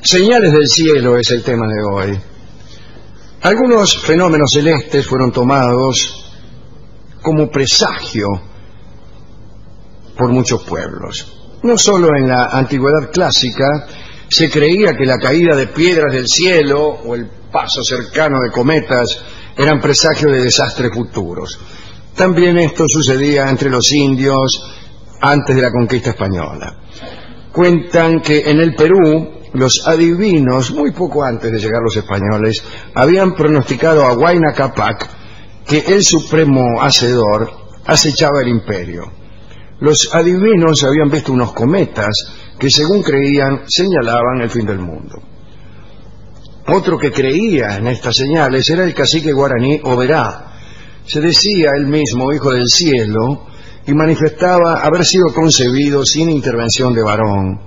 Señales del cielo es el tema de hoy. Algunos fenómenos celestes fueron tomados como presagio por muchos pueblos. No solo en la antigüedad clásica se creía que la caída de piedras del cielo o el paso cercano de cometas eran presagios de desastres futuros. También esto sucedía entre los indios antes de la conquista española. Cuentan que en el Perú los adivinos, muy poco antes de llegar los españoles, habían pronosticado a Huayna Cápac que el supremo hacedor acechaba el imperio. Los adivinos habían visto unos cometas que, según creían, señalaban el fin del mundo. Otro que creía en estas señales era el cacique guaraní Oberá. Se decía él mismo hijo del cielo y manifestaba haber sido concebido sin intervención de varón.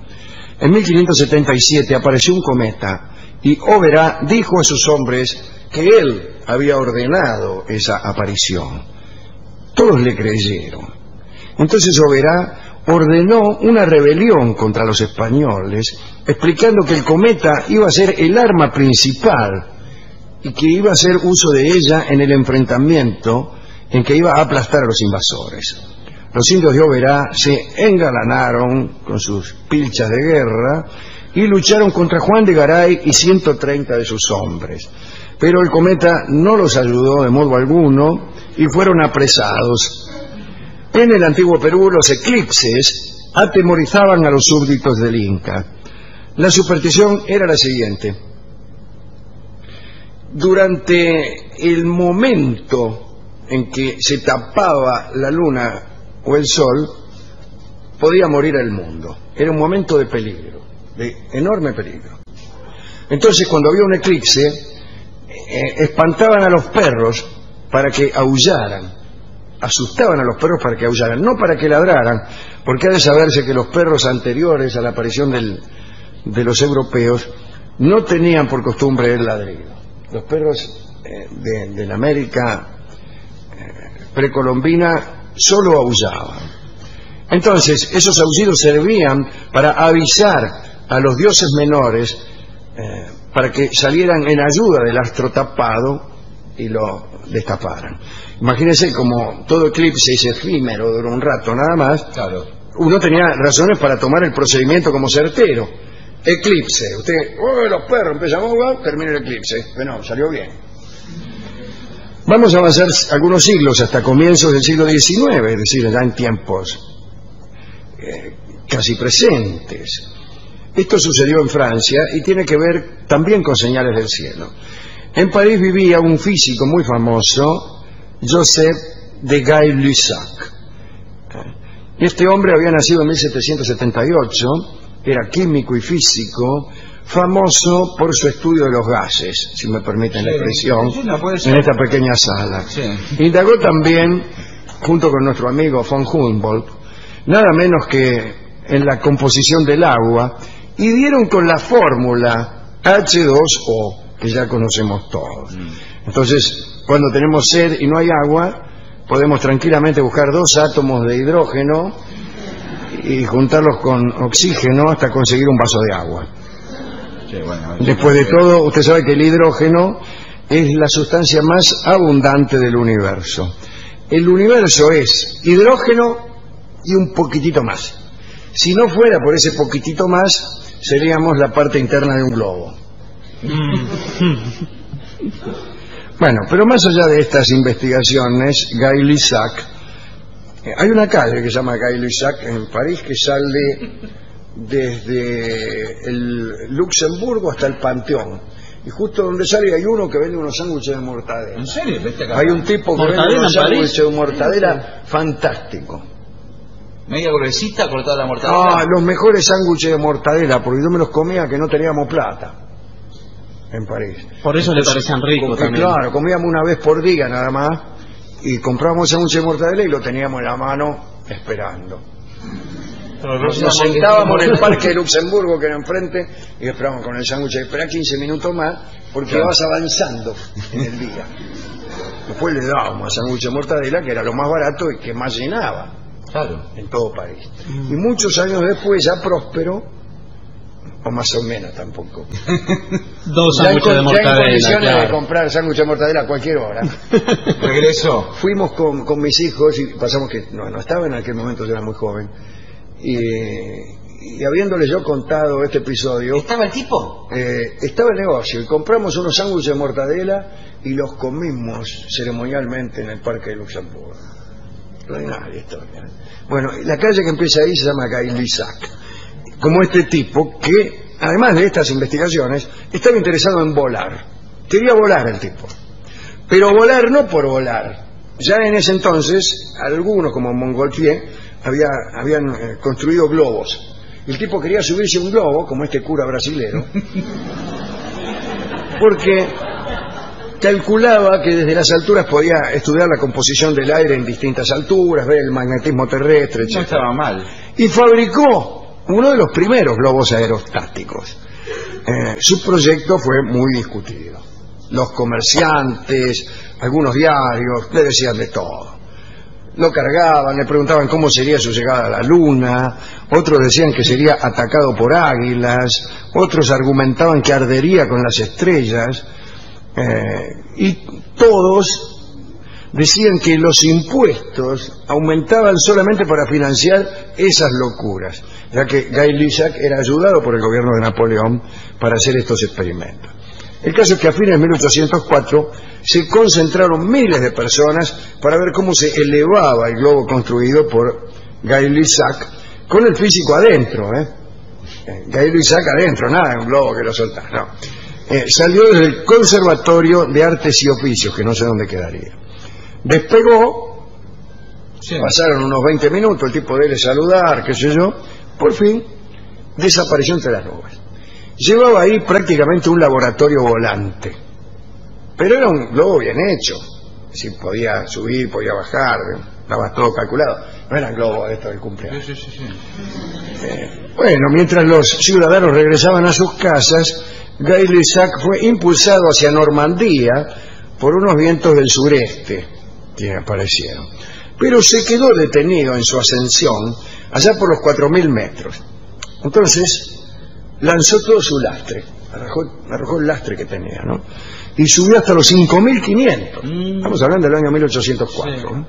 En 1577 apareció un cometa y Oberá dijo a sus hombres que él había ordenado esa aparición. Todos le creyeron. Entonces Oberá ordenó una rebelión contra los españoles, explicando que el cometa iba a ser el arma principal y que iba a hacer uso de ella en el enfrentamiento en que iba a aplastar a los invasores. Los indios de Oberá se engalanaron con sus pilchas de guerra y lucharon contra Juan de Garay y 130 de sus hombres. Pero el cometa no los ayudó de modo alguno y fueron apresados. En el antiguo Perú los eclipses atemorizaban a los súbditos del Inca. La superstición era la siguiente: durante el momento en que se tapaba la luna o el sol, podía morir el mundo. Era un momento de peligro, de enorme peligro. Entonces, cuando había un eclipse, espantaban a los perros para que aullaran, asustaban a los perros para que aullaran, no para que ladraran, porque ha de saberse que los perros anteriores a la aparición de los europeos no tenían por costumbre el ladrido. Los perros de la América precolombina solo aullaban. Entonces esos aullidos servían para avisar a los dioses menores para que salieran en ayuda del astro tapado y lo destaparan. Imagínense, como todo eclipse es efímero, dura un rato nada más, claro, uno tenía razones para tomar el procedimiento como certero. Eclipse, usted, los perros empiezan a ahogar, termina el eclipse. Bueno, salió bien. Vamos a avanzar algunos siglos hasta comienzos del siglo XIX, es decir, ya en tiempos casi presentes. Esto sucedió en Francia y tiene que ver también con señales del cielo. En París vivía un físico muy famoso, Joseph de Gay-Lussac. Este hombre había nacido en 1778, era químico y físico, famoso por su estudio de los gases, si me permiten la expresión, en esta pequeña sala. Sí. Indagó también, junto con nuestro amigo von Humboldt, nada menos que en la composición del agua, y dieron con la fórmula H2O, que ya conocemos todos. Entonces, cuando tenemos sed y no hay agua, podemos tranquilamente buscar dos átomos de hidrógeno y juntarlos con oxígeno hasta conseguir un vaso de agua. Sí, bueno, después de todo, usted sabe que el hidrógeno es la sustancia más abundante del universo. El universo es hidrógeno y un poquitito más. Si no fuera por ese poquitito más, seríamos la parte interna de un globo. Bueno, pero más allá de estas investigaciones, Gay-Lussac, hay una calle que se llama Gay-Lussac en París que sale desde el Luxemburgo hasta el Panteón, y justo donde sale hay uno que vende unos sándwiches de mortadela. ¿En serio? Hay un tipo que vende unos sándwiches de mortadela fantástico. Media gruesita cortada la mortadela. Los mejores sándwiches de mortadela, porque yo me los comía que no teníamos plata en París. Por eso le parecían ricos también. Claro, comíamos una vez por día nada más, y comprábamos sándwiches de mortadela y lo teníamos en la mano esperando. Nos sentábamos en el parque de Luxemburgo, que era enfrente, y esperábamos con el sándwich. Esperá 15 minutos más, porque vas avanzando en el día. Después le dábamos sándwich de mortadela, que era lo más barato y que más llenaba. Claro. En todo París. Y muchos años después, ya próspero, o más o menos tampoco. 2 sándwiches de mortadela. Ya en condiciones claro. de comprar sándwiches de mortadela a cualquier hora. Regreso. Fuimos con mis hijos y pasamos que no estaba en aquel momento, yo era muy joven. Y habiéndole yo contado este episodio... ¿Estaba el tipo? Estaba el negocio y compramos unos sándwiches de mortadela y los comimos ceremonialmente en el Parque de Luxemburgo. Extraordinaria historia. Bueno, la calle que empieza ahí se llama Gay-Lussac. Como este tipo que, además de estas investigaciones, estaba interesado en volar. Quería volar el tipo. Pero volar no por volar. Ya en ese entonces, algunos como Montgolfier habían construido globos. El tipo quería subirse a un globo, como este cura brasilero, porque calculaba que desde las alturas podía estudiar la composición del aire en distintas alturas, ver el magnetismo terrestre, etc. No estaba mal. Y fabricó uno de los primeros globos aerostáticos. Su proyecto fue muy discutido. Los comerciantes, algunos diarios, le decían de todo. Lo cargaban, le preguntaban cómo sería su llegada a la luna, otros decían que sería atacado por águilas, otros argumentaban que ardería con las estrellas, y todos decían que los impuestos aumentaban solamente para financiar esas locuras, ya que Gay-Lussac era ayudado por el gobierno de Napoleón para hacer estos experimentos. El caso es que a fines de 1804 se concentraron miles de personas para ver cómo se elevaba el globo construido por Gay-Lussac con el físico adentro. Gay-Lussac adentro, nada, un globo que lo soltara, no. Salió desde el Conservatorio de Artes y Oficios, que no sé dónde quedaría. Despegó, sí. Pasaron unos 20 minutos, el tipo debe saludar, qué sé yo, por fin desapareció entre las nubes. Llevaba ahí prácticamente un laboratorio volante, pero era un globo bien hecho. Si podía subir, podía bajar, estaba todo calculado. No eran globos de esto del cumpleaños. Sí. Bueno, mientras los ciudadanos regresaban a sus casas, Gay-Lussac fue impulsado hacia Normandía por unos vientos del sureste que aparecieron. Pero se quedó detenido en su ascensión allá por los 4.000 metros. Entonces lanzó todo su lastre, arrojó el lastre que tenía, ¿no? Y subió hasta los 5.500. Estamos hablando del año 1804. Sí.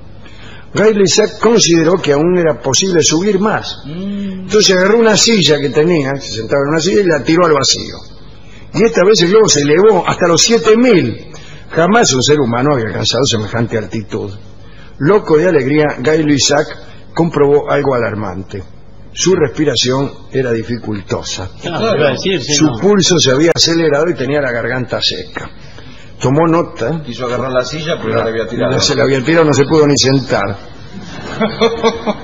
Gay-Lussac consideró que aún era posible subir más. Entonces agarró una silla que tenía, se sentaba en una silla y la tiró al vacío. Y esta vez el globo se elevó hasta los 7.000. Jamás un ser humano había alcanzado semejante altitud. Loco de alegría, Gay-Lussac comprobó algo alarmante. Su respiración era dificultosa. Su pulso se había acelerado y tenía la garganta seca. Tomó nota. Quiso agarrar la silla, pero la había tirado. Se la había tirado, no se pudo ni sentar.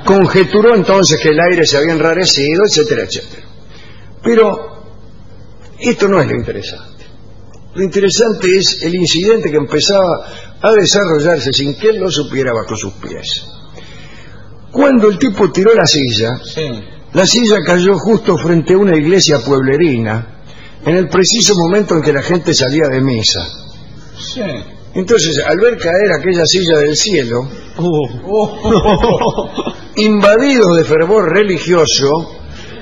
Conjeturó entonces que el aire se había enrarecido, etcétera, etcétera. Pero esto no es lo interesante. Lo interesante es el incidente que empezaba a desarrollarse sin que él lo supiera bajo sus pies. Cuando el tipo tiró la silla, sí. La silla cayó justo frente a una iglesia pueblerina, en el preciso momento en que la gente salía de misa. Sí. Entonces, al ver caer aquella silla del cielo, invadidos de fervor religioso,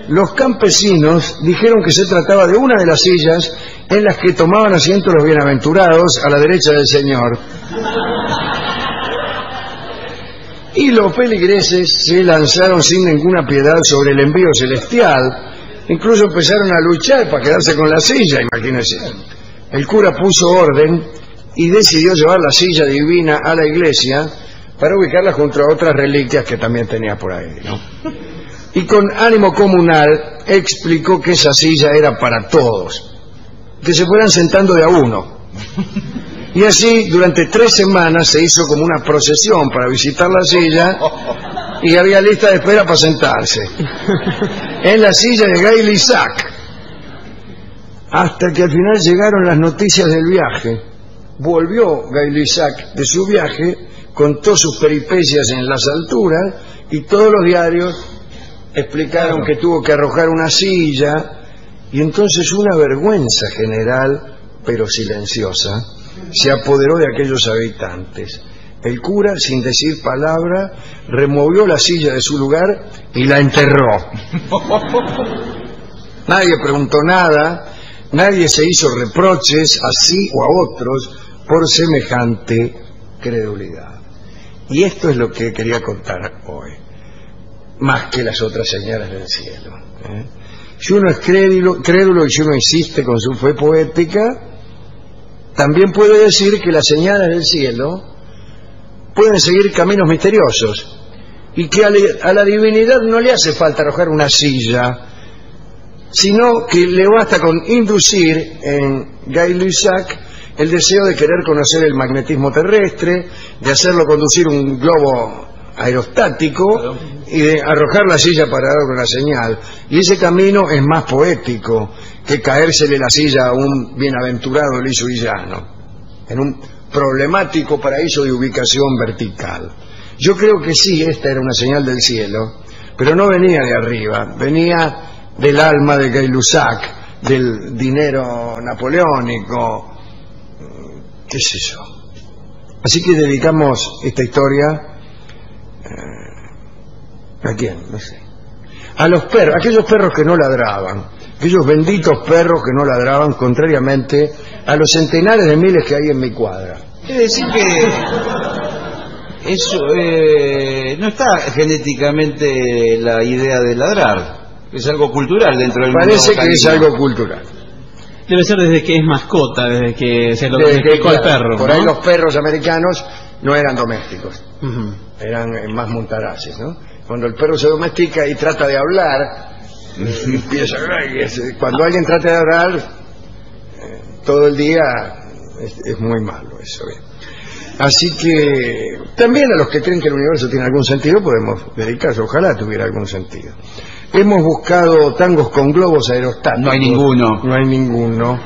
los campesinos dijeron que se trataba de una de las sillas en las que tomaban asiento los bienaventurados a la derecha del Señor. Y los feligreses se lanzaron sin ninguna piedad sobre el envío celestial. Incluso empezaron a luchar para quedarse con la silla, imagínense. El cura puso orden y decidió llevar la silla divina a la iglesia para ubicarla junto a otras reliquias que también tenía por ahí, ¿no? Y con ánimo comunal explicó que esa silla era para todos, que se fueran sentando de a uno. Y así, durante 3 semanas se hizo como una procesión para visitar la silla y había lista de espera para sentarse. En la silla de Gay-Lussac. Hasta que al final llegaron las noticias del viaje. Volvió Gay-Lussac de su viaje, contó sus peripecias en las alturas y todos los diarios explicaron que tuvo que arrojar una silla y entonces una vergüenza general, pero silenciosa, se apoderó de aquellos habitantes. El cura, sin decir palabra, removió la silla de su lugar y la enterró. Nadie preguntó nada, nadie se hizo reproches a sí o a otros por semejante credulidad. Y esto es lo que quería contar hoy, más que las otras señales del cielo. Si uno es crédulo y si uno insiste con su fe poética, también puede decir que las señales del cielo pueden seguir caminos misteriosos y que a la divinidad no le hace falta arrojar una silla, sino que le basta con inducir en Gay-Lussac el deseo de querer conocer el magnetismo terrestre, de hacerlo conducir un globo aerostático y de arrojar la silla para dar una señal. Y ese camino es más poético que caérsele la silla a un bienaventurado liso y llano, en un problemático paraíso de ubicación vertical. Yo creo que sí, esta era una señal del cielo, pero no venía de arriba, venía del alma de Gay-Lussac, del dinero napoleónico, qué sé yo. Así que dedicamos esta historia ¿a quién? No sé. A los perros, aquellos perros que no ladraban, aquellos benditos perros que no ladraban, contrariamente a los centenares de miles que hay en mi cuadra. Es decir que eso no está genéticamente la idea de ladrar, es algo cultural dentro del mundo. Parece que es algo cultural. Debe ser desde que es mascota, desde que se lo domesticó el perro. Por ¿no? ahí los perros americanos no eran domésticos, eran más montaraces, ¿no? Cuando el perro se domestica y trata de hablar, empieza, cuando alguien trata de hablar todo el día, es muy malo eso. Así que también a los que creen que el universo tiene algún sentido podemos dedicarse, ojalá tuviera algún sentido. Hemos buscado tangos con globos aerostáticos. No hay ninguno. No hay ninguno.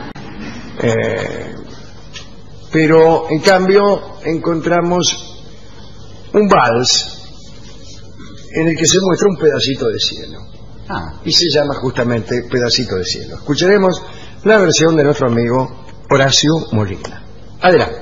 Pero en cambio encontramos un vals en el que se muestra un pedacito de cielo. Y se llama justamente Pedacito de Cielo. Escucharemos la versión de nuestro amigo Horacio Molina. Adelante.